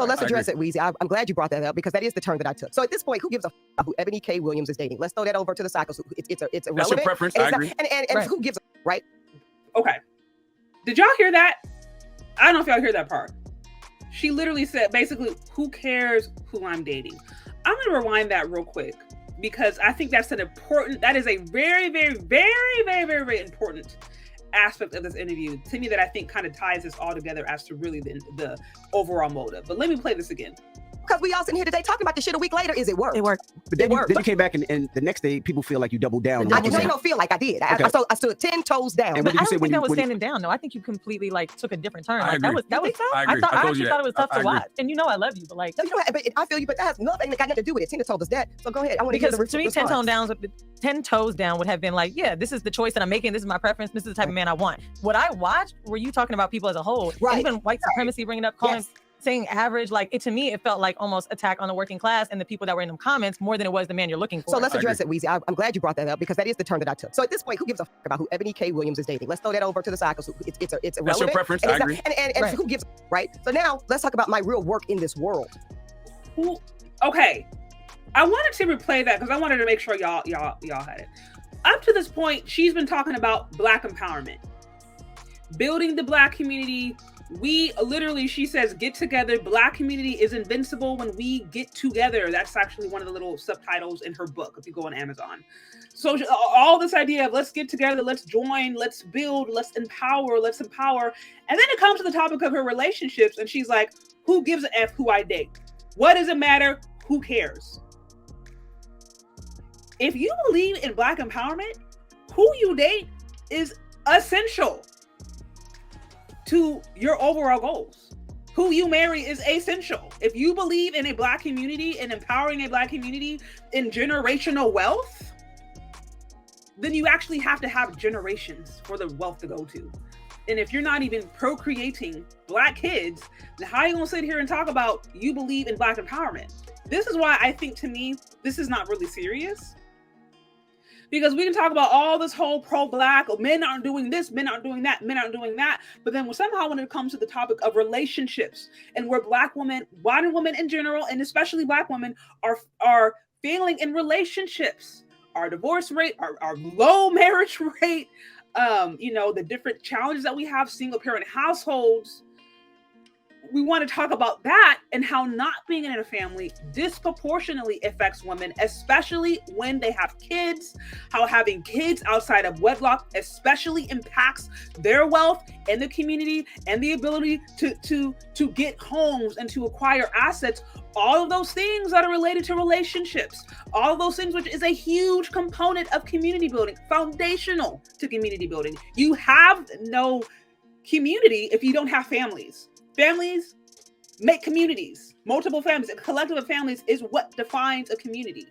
So let's address it, Weezy. I'm glad you brought that up because that is the turn that I took. So at this point, who gives a who Eboni K Williams is dating? Let's throw that over to the side because it's irrelevant. That's your preference. I agree. And who gives a right? Okay. Did y'all hear that? I don't know if y'all hear that part. She literally said, basically, who cares who I'm dating? I'm going to rewind that real quick because I think that is a very, very, very, very, very, very important aspect of this interview to me that I think kind of ties this all together as to really the overall motive. But let me play this again. Because we all sitting here today talking about this shit a week later. Is it work? It worked. But then you came back and the next day people feel like you doubled down. I don't feel like I did. Okay. I stood 10 toes down. But I don't think that was standing down. No, I think you completely like took a different turn. Like, that was so? I actually thought it was tough to watch. And you know I love you, but like but I feel you, but that has nothing got nothing to do with it. Tina told us that. So go ahead. I want to hear to me, 10 toes down would have been like, yeah, this is the choice that I'm making. This is my preference. This is the type of man I want. What I watched, were you talking about people as a whole? Right. And even white supremacy, bringing up, calling. Yes. Saying average, like to me, it felt like almost attack on the working class and the people that were in them comments more than it was the man you're looking for. So let's address it, Weezy. I'm glad you brought that up because that is the turn that I took. So at this point, who gives a about who Eboni K Williams is dating? Let's throw that over to the side because it's irrelevant. That's your preference. I agree. And who gives right? So now let's talk about my real work in this world. Okay, I wanted to replay that because I wanted to make sure y'all had it. Up to this point, she's been talking about Black empowerment, building the Black community. We literally, she says, get together. Black community is invincible when we get together. That's actually one of the little subtitles in her book, if you go on Amazon. So all this idea of let's get together, let's join, let's build, let's empower. And then it comes to the topic of her relationships. And she's like, who gives a F who I date? What does it matter? Who cares? If you believe in Black empowerment, who you date is essential to your overall goals. Who you marry is essential. If you believe in a Black community and empowering a Black community in generational wealth, then you actually have to have generations for the wealth to go to. And if you're not even procreating Black kids, then how are you gonna sit here and talk about you believe in Black empowerment? This is why I think, to me, this is not really serious. Because we can talk about all this whole pro-Black, men aren't doing this, men aren't doing that, men aren't doing that. But then somehow when it comes to the topic of relationships and where Black women, white women in general, and especially Black women are failing in relationships, our divorce rate, our low marriage rate, the different challenges that we have, single parent households. We want to talk about that and how not being in a family disproportionately affects women, especially when they have kids, how having kids outside of wedlock especially impacts their wealth and the community and the ability to get homes and to acquire assets. All of those things that are related to relationships, all of those things, which is a huge component of community building, foundational to community building. You have no community if you don't have families. Families make communities. Multiple families, a collective of families is what defines a community.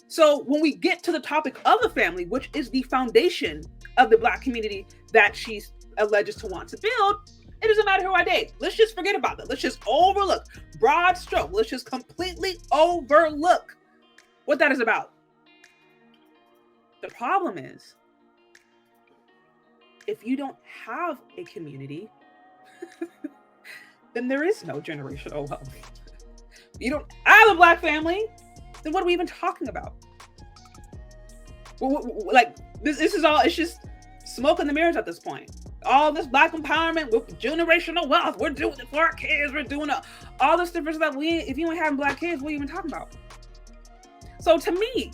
So when we get to the topic of the family, which is the foundation of the Black community that she alleges to want to build, it doesn't matter who I date. Let's just forget about that. Let's just overlook, broad stroke. Let's just completely overlook what that is about. The problem is, if you don't have a community, then there is no generational wealth. If you don't have a Black family, then what are we even talking about? Like this is all, it's just smoke in the mirrors at this point. All this Black empowerment with generational wealth, we're doing it for our kids, we're doing all this different stuff. If you ain't having Black kids, what are you even talking about? So to me,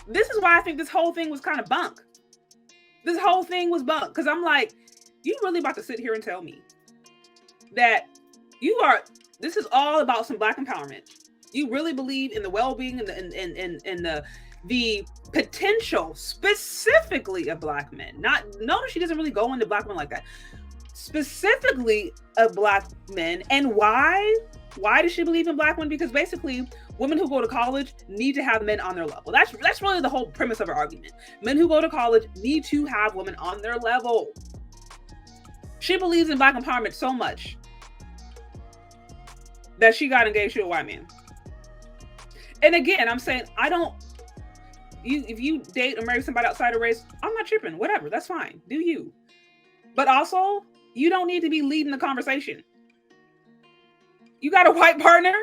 this is why I think this whole thing was kind of bunk. This whole thing was bunk, because I'm like, you really about to sit here and tell me that this is all about some Black empowerment? You really believe in the well-being and the potential specifically of Black men? Notice she doesn't really go into Black men like that. Specifically of Black men. And why? Why does she believe in Black women? Because basically, women who go to college need to have men on their level. That's really the whole premise of her argument. Men who go to college need to have women on their level. She believes in Black empowerment so much that she got engaged to a white man. And again, I'm saying, if you date or marry somebody outside of race, I'm not tripping, whatever, that's fine, do you. But also, you don't need to be leading the conversation. You got a white partner.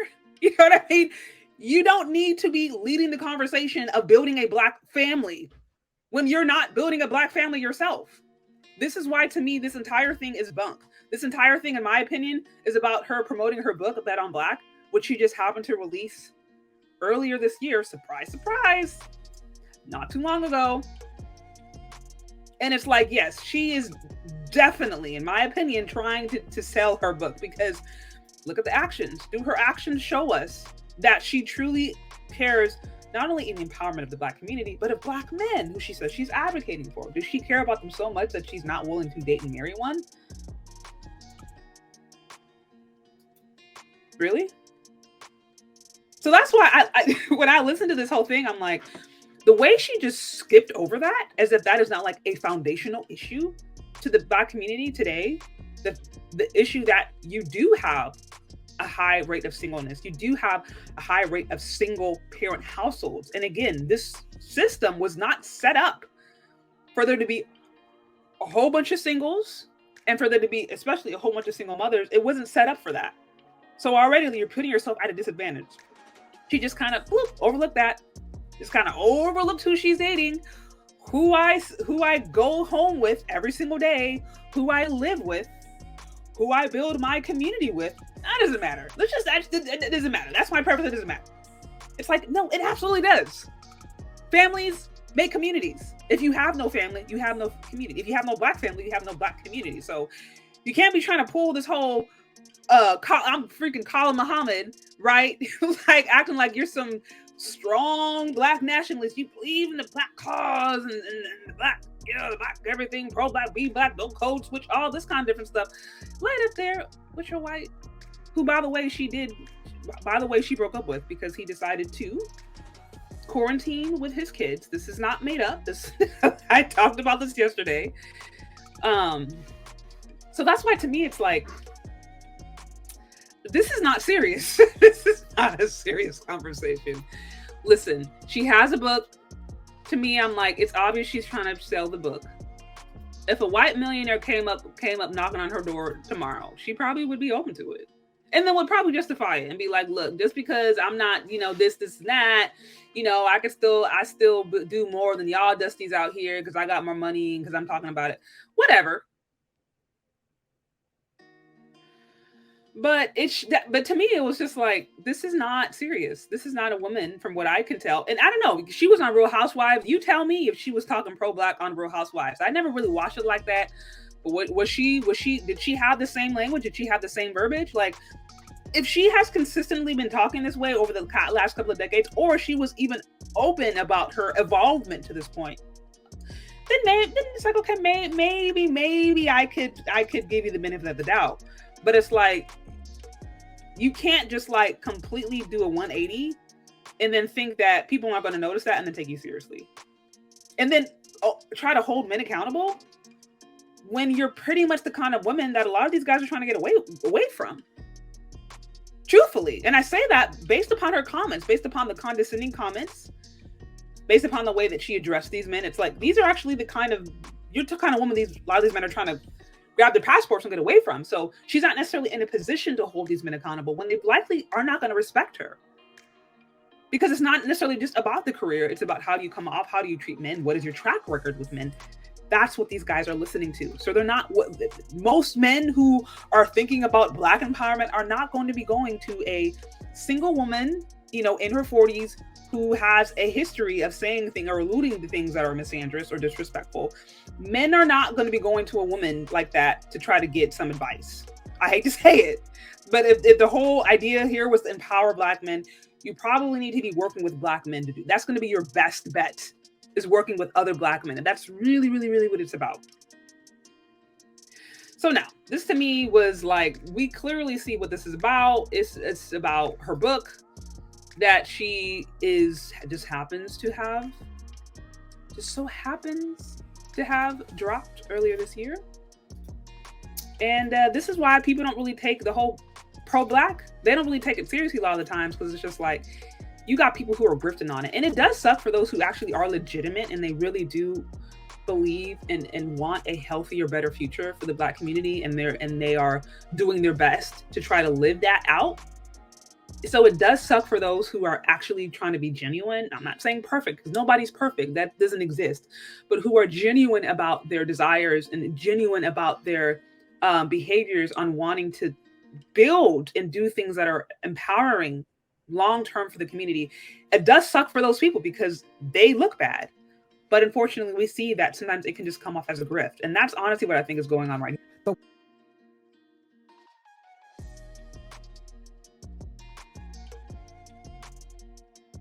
You know what I mean? You don't need to be leading the conversation of building a Black family when you're not building a Black family yourself. This is why, to me, this entire thing is bunk. This entire thing, in my opinion, is about her promoting her book, Bet on Black, which she just happened to release earlier this year. Surprise, surprise. Not too long ago. And it's like, yes, she is definitely, in my opinion, trying to sell her book, because look at the actions. Do her actions show us that she truly cares not only in the empowerment of the Black community, but of Black men who she says she's advocating for? Does she care about them so much that she's not willing to date and marry one? Really? So that's why I when I listen to this whole thing, I'm like, the way she just skipped over that, as if that is not like a foundational issue to the Black community today, the issue that you do have a high rate of singleness. You do have a high rate of single parent households. And again, this system was not set up for there to be a whole bunch of singles and for there to be especially a whole bunch of single mothers. It wasn't set up for that. So already you're putting yourself at a disadvantage. She just kind of overlooked that. Just kind of overlooked who she's dating, who I go home with every single day, who I live with, who I build my community with. That doesn't matter. It doesn't matter. That's my purpose. It doesn't matter. It's like, no, it absolutely does. Families make communities. If you have no family, you have no community. If you have no Black family, you have no Black community. So you can't be trying to pull this whole, I'm freaking Colin Muhammad, right? Like acting like you're some strong Black nationalist. You believe in the Black cause and the Black, the Black everything, pro-Black, be Black, don't code switch, all this kind of different stuff. Lay it up there with your white, who by the way she broke up with because he decided to quarantine with his kids. This is not made up. This I talked about this yesterday. So that's why to me it's like, this is not serious. This is not a serious conversation. Listen, she has a book. To me, I'm like, it's obvious she's trying to sell the book. If a white millionaire came up knocking on her door tomorrow, she probably would be open to it. And then would probably justify it and be like, look, just because I'm not, this and that, I still do more than y'all dusties out here because I got more money and because I'm talking about it. Whatever. But to me, it was just like, this is not serious. This is not a woman from what I can tell. And I don't know, she was on Real Housewives. You tell me if she was talking pro-Black on Real Housewives. I never really watched it like that. But did she have the same language? Did she have the same verbiage? Like, if she has consistently been talking this way over the last couple of decades, or she was even open about her evolvement to this point, then it's like, okay, maybe I could give you the benefit of the doubt. But it's like, you can't just like completely do a 180 and then think that people aren't going to notice that and then take you seriously. And then try to hold men accountable when you're pretty much the kind of woman that a lot of these guys are trying to get away from. Truthfully. And I say that based upon her comments, based upon the condescending comments, based upon the way that she addressed these men. It's like, these are actually you're the kind of woman a lot of these men are trying to grab their passports and get away from. So she's not necessarily in a position to hold these men accountable when they likely are not going to respect her. Because it's not necessarily just about the career. It's about how do you come off? How do you treat men? What is your track record with men? That's what these guys are listening to. So they're not, most men who are thinking about Black empowerment are not going to be going to a single woman, in her 40s who has a history of saying things or alluding to things that are misandrous or disrespectful. Men are not going to be going to a woman like that to try to get some advice. I hate to say it, but if the whole idea here was to empower Black men, you probably need to be working with Black men to do. That's going to be your best bet, is working with other Black men. And that's really, really, really what it's about. So now, this to me was like, we clearly see what this is about. It's about her book that she just happens to have dropped earlier this year. And this is why people don't really take the whole pro-Black. They don't really take it seriously a lot of the times, because it's just like, you got people who are grifting on it. And it does suck for those who actually are legitimate and they really do believe and want a healthier, better future for the Black community, and they are doing their best to try to live that out. So it does suck for those who are actually trying to be genuine. I'm not saying perfect, because nobody's perfect. That doesn't exist. But who are genuine about their desires and genuine about their behaviors on wanting to build and do things that are empowering long-term for the community. It does suck for those people because they look bad. But unfortunately, we see that sometimes it can just come off as a grift. And that's honestly what I think is going on right now.